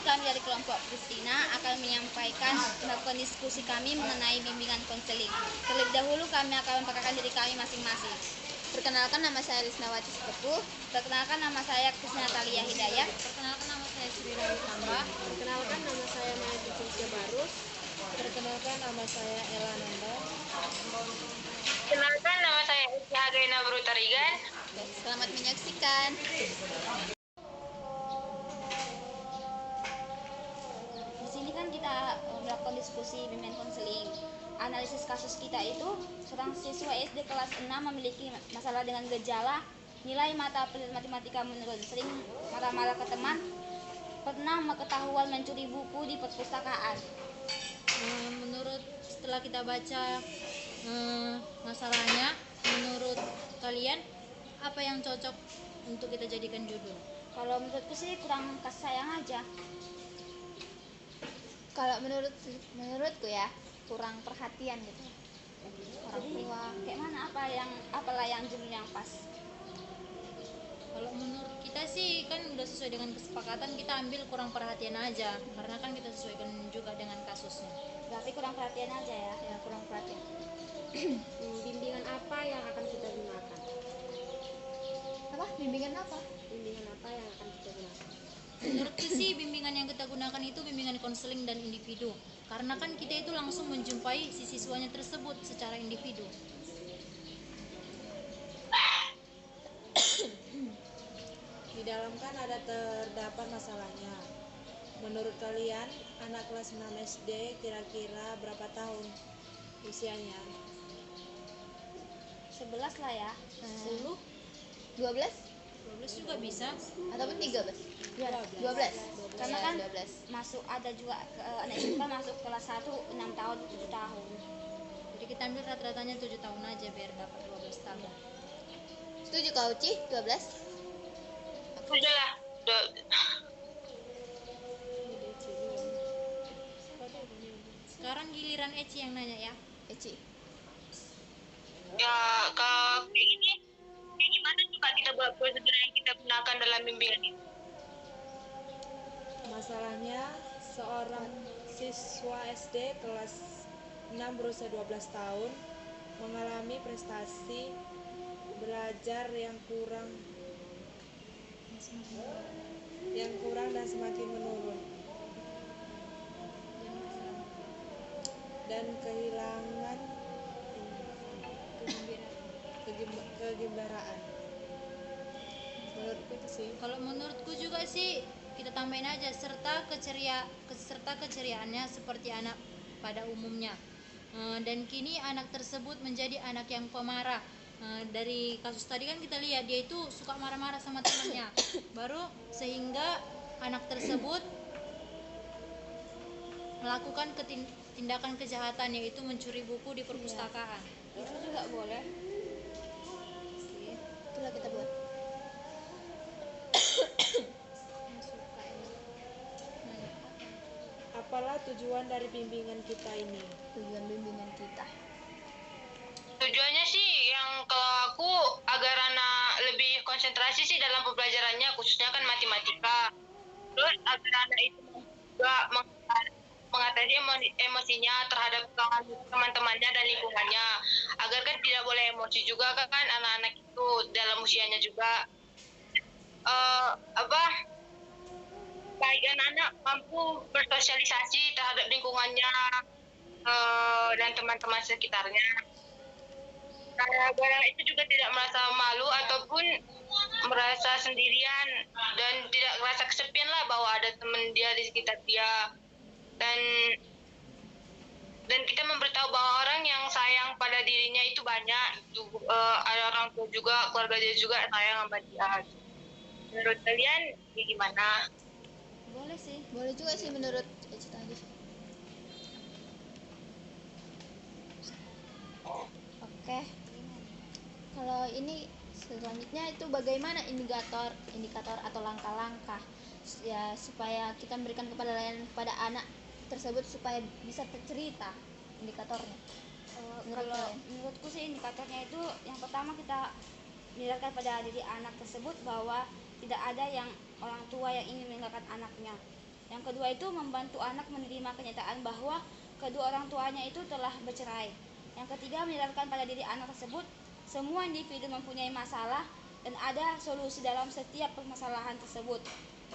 kami dari kelompok Kristina akan melakukan diskusi kami mengenai bimbingan konseling. Terlebih dahulu kami akan memperkenalkan diri kami masing-masing. Perkenalkan, nama saya Lisnawati Setepu. Perkenalkan, nama saya Krisna Talia Hidayat. Perkenalkan, nama saya Sri Rawi Tamba. Perkenalkan, nama saya Maya Cicia Barus. Perkenalkan, nama saya Ella Nanda. Perkenalkan, nama saya Isya Againa Brutarigan. Selamat menyaksikan. Di sini kan kita melakukan diskusi bimbingan konseling. Analisis kasus kita itu, seorang siswa SD kelas 6 memiliki masalah dengan gejala nilai mata matematika menurun, sering marah-marah ke teman, pernah ketahuan mencuri buku di perpustakaan. Menurut setelah kita baca masalahnya, menurut kalian apa yang cocok untuk kita jadikan judul? Kalau menurutku sih kurang kasih sayang aja. Kalau menurutku ya, kurang perhatian gitu. Orang tua Kayak mana, apalah yang judul yang pas? Kalau menurut kita sih kan udah sesuai dengan kesepakatan, kita ambil kurang perhatian aja, karena kan kita sesuaikan juga dengan kasusnya. Berarti kurang perhatian aja ya? ya kurang perhatian. Bimbingan apa yang akan kita gunakan? Apa? Bimbingan apa? Bimbingan apa yang akan kita gunakan? Menurutku sih bimbingan yang kita gunakan itu bimbingan konseling dan individu, karena kan kita itu langsung menjumpai si siswanya tersebut secara individu. Di dalam kan ada terdapat masalahnya. Menurut kalian, anak kelas 6 SD kira-kira berapa tahun usianya? 11 lah ya. 10, 12 12 juga bisa. ataupun 13? 12. Karena Ya, kan 12. masuk ada juga anak SMP masuk kelas 1 6 tahun 7 tahun. Jadi kita ambil rata-ratanya 7 tahun aja biar dapat 12 tahun. Setuju kau, Ci? 12? Sudah lah. Sekarang giliran Eci yang nanya ya. Ci. Ya, kayak gimana juga kita buat prosedur yang kita gunakan dalam bimbingan itu? Masalahnya, seorang siswa SD kelas 6 berusia 12 tahun mengalami prestasi belajar yang kurang dan semakin menurun, dan kehilangan kegembiraan. Menurutku itu sih. Kalau menurutku juga sih kita tambahin aja serta keceriaannya seperti anak pada umumnya. Dan kini anak tersebut menjadi anak yang pemarah. Dari kasus tadi kan kita lihat dia itu suka marah-marah sama temannya, baru sehingga anak tersebut melakukan tindakan kejahatan, yaitu mencuri buku di perpustakaan. Itu juga boleh. Itulah kita buat. Apalah tujuan dari bimbingan kita ini? Tujuan bimbingan kita. Tujuannya sih yang kalau aku agar anak lebih konsentrasi sih dalam pembelajarannya, khususnya kan matematika. Terus agar anak itu juga mengatasi emosinya terhadap teman-temannya dan lingkungannya, agar kan tidak boleh emosi juga kan anak-anak itu dalam usianya juga. Baik anak-anak mampu bersosialisasi terhadap lingkungannya dan teman-teman sekitarnya. Agar itu juga tidak merasa malu ataupun merasa sendirian dan tidak merasa kesepian lah bahwa ada teman dia di sekitar dia, dan kita memberitahu bahwa orang yang sayang pada dirinya itu banyak. Ada orang tua juga, keluarga dia juga sayang sama dia. Menurut kalian gimana? Boleh sih. Boleh juga sih menurut Eci tadi. Oke. Kalau ini selanjutnya itu bagaimana indikator atau langkah-langkah ya supaya kita memberikan kepada anak tersebut supaya bisa tercerita indikatornya. Kalau menurutku sih indikatornya itu yang pertama kita menjelaskan pada diri anak tersebut bahwa tidak ada yang orang tua yang ingin meninggalkan anaknya. Yang kedua itu membantu anak menerima kenyataan bahwa kedua orang tuanya itu telah bercerai. Yang ketiga, menyadarkan pada diri anak tersebut semua individu mempunyai masalah dan ada solusi dalam setiap permasalahan tersebut.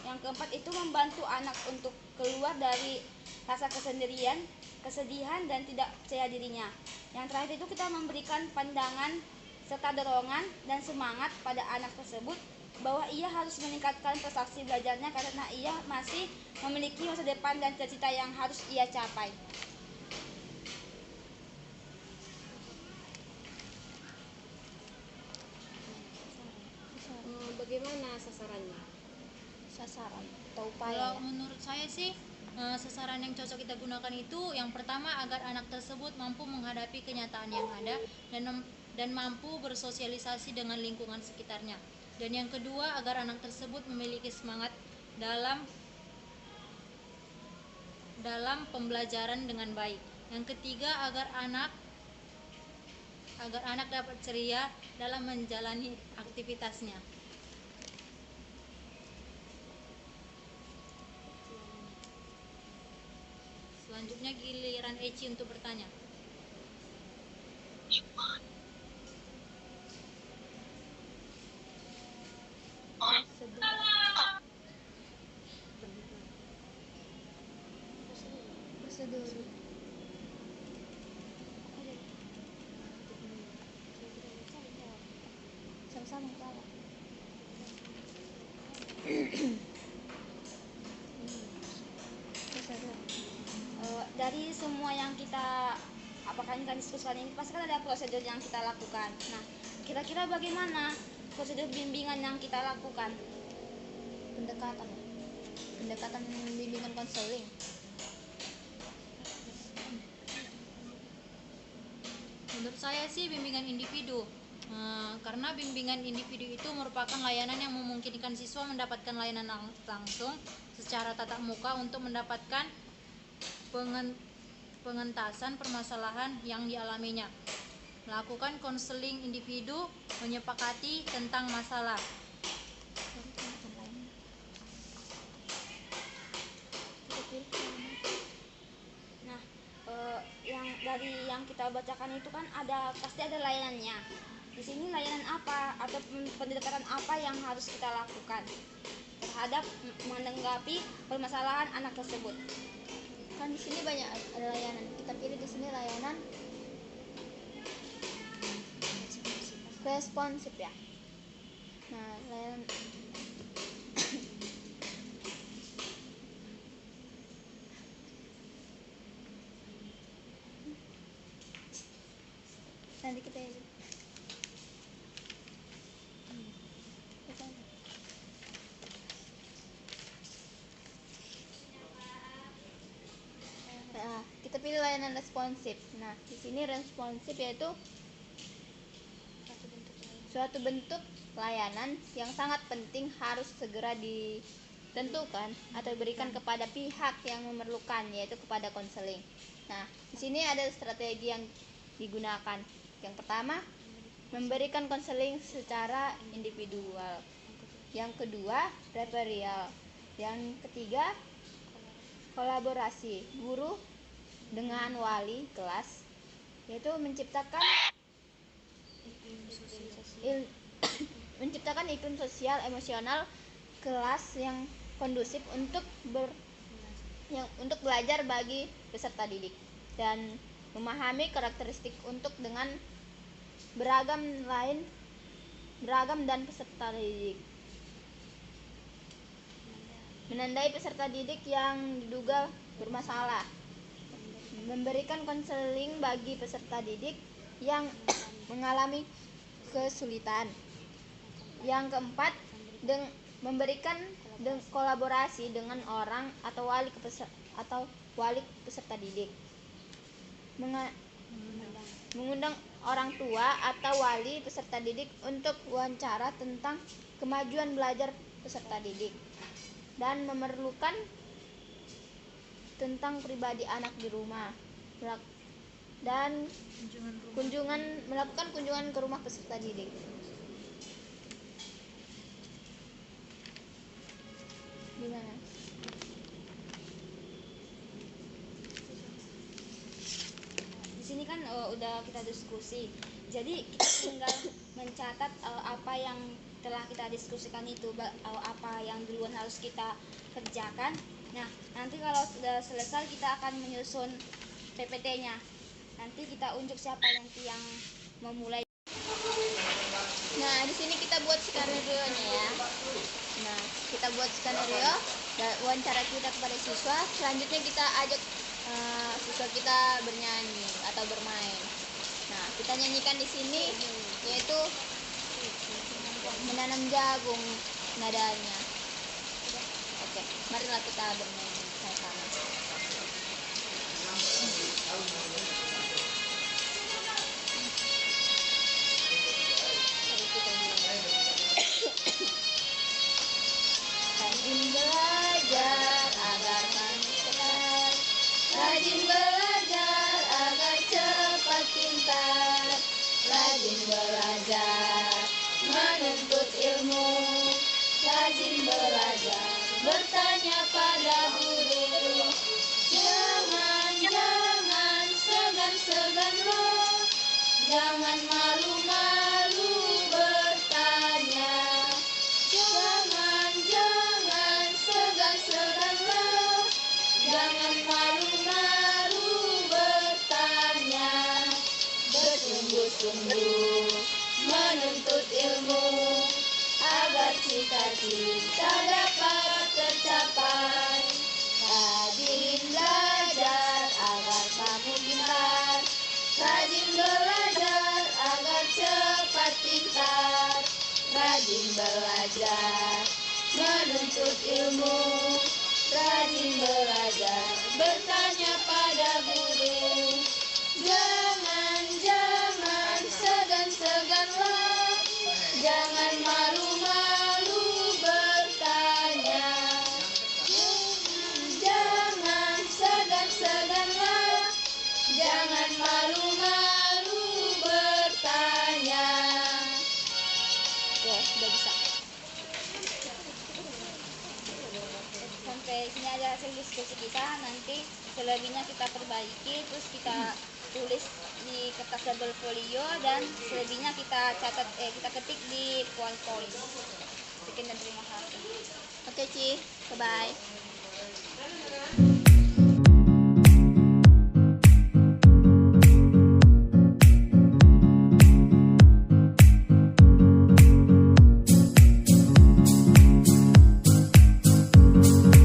Yang keempat itu membantu anak untuk keluar dari rasa kesendirian, kesedihan, dan tidak percaya dirinya. Yang terakhir itu kita memberikan pandangan serta dorongan dan semangat pada anak tersebut bahwa ia harus meningkatkan prestasi belajarnya karena ia masih memiliki masa depan dan cita-cita yang harus ia capai. Bagaimana sasarannya? Sasaran atau Kalau upaya ya? menurut saya sih sasaran yang cocok kita gunakan itu yang pertama agar anak tersebut mampu menghadapi kenyataan yang ada dan mampu bersosialisasi dengan lingkungan sekitarnya. Dan yang kedua agar anak tersebut memiliki semangat dalam pembelajaran dengan baik. Yang ketiga agar anak dapat ceria dalam menjalani aktivitasnya. Selanjutnya giliran Eci untuk bertanya. Prosedur. Sama-sama kepala. Prosedur. Dari semua yang kita diskusikan ini pasti kan ada prosedur yang kita lakukan. Nah, kira-kira bagaimana prosedur bimbingan yang kita lakukan? Pendekatan bimbingan konseling. Menurut saya sih bimbingan individu. Karena bimbingan individu itu merupakan layanan yang memungkinkan siswa mendapatkan layanan langsung secara tatap muka untuk mendapatkan pengentasan permasalahan yang dialaminya. Melakukan konseling individu, menyepakati tentang masalah. Nah, yang kita bacakan itu kan pasti ada layanannya. Di sini layanan apa atau pendekatan apa yang harus kita lakukan terhadap menanggapi permasalahan anak tersebut? Kan di sini banyak ada layanan. Kita pilih di sini layanan responsif ya. Nah, layanan nanti kita kita pilih layanan responsif. Nah, di sini responsif yaitu suatu bentuk layanan yang sangat penting harus segera ditentukan atau diberikan kepada pihak yang memerlukan, yaitu kepada konseling. Nah, di sini ada strategi yang digunakan. Yang pertama, memberikan konseling secara individual. Yang kedua, referral. Yang ketiga, kolaborasi guru dengan wali kelas, yaitu menciptakan iklim sosial emosional kelas yang kondusif untuk belajar bagi peserta didik dan memahami karakteristik untuk dengan beragam dan peserta didik. Menandai peserta didik yang diduga bermasalah. Memberikan konseling bagi peserta didik yang mengalami kesulitan. Yang keempat, memberikan kolaborasi dengan orang atau wali peserta didik. Mengundang orang tua atau wali peserta didik untuk wawancara tentang kemajuan belajar peserta didik dan memerlukan tentang pribadi anak di rumah dan melakukan kunjungan ke rumah peserta didik. Gimana? udah kita diskusi. Jadi kita tinggal mencatat apa yang telah kita diskusikan itu, apa yang duluan harus kita kerjakan. Nah, nanti kalau sudah selesai kita akan menyusun PPT-nya. Nanti kita unjuk siapa yang memulai. Nah, di sini kita buat skenario-nya ya. Nah, kita buat skenario dan wawancara kita kepada siswa. Selanjutnya kita ajak siswa kita bernyanyi atau bermain. Nah, kita nyanyikan di sini yaitu menanam jagung nadanya. Oke, marilah kita bermain sama-sama. Rajin belajar agar kami kenal, rajin belajar agar cepat pintar, rajin belajar menuntut ilmu, rajin belajar bertanya pada guru. Jangan segan-segan lo, jangan malu-malu bertanya. Jangan segan-segan lo, jangan malu-malu bertanya. Bersungguh-sungguh menuntut ilmu, agar cita-cita dapat tercapai. Rajin belajar agar kamu pintar, rajin belajar agar cepat pintar, rajin belajar menuntut ilmu, rajin belajar bertanya pada guru. Jangan segan-segan lo, jangan malu-malu bertanya. Jangan segan-segan lo, jangan malu-malu bertanya. Oke, sudah bisa. Sampai sini ada hasil diskusi kita. Nanti selebihnya kita perbaiki, terus kita tulis di kertas double folio, dan selebihnya kita catat, kita ketik di PowerPoint. Sekian dan terima kasih. Oke, Ci. Bye-bye.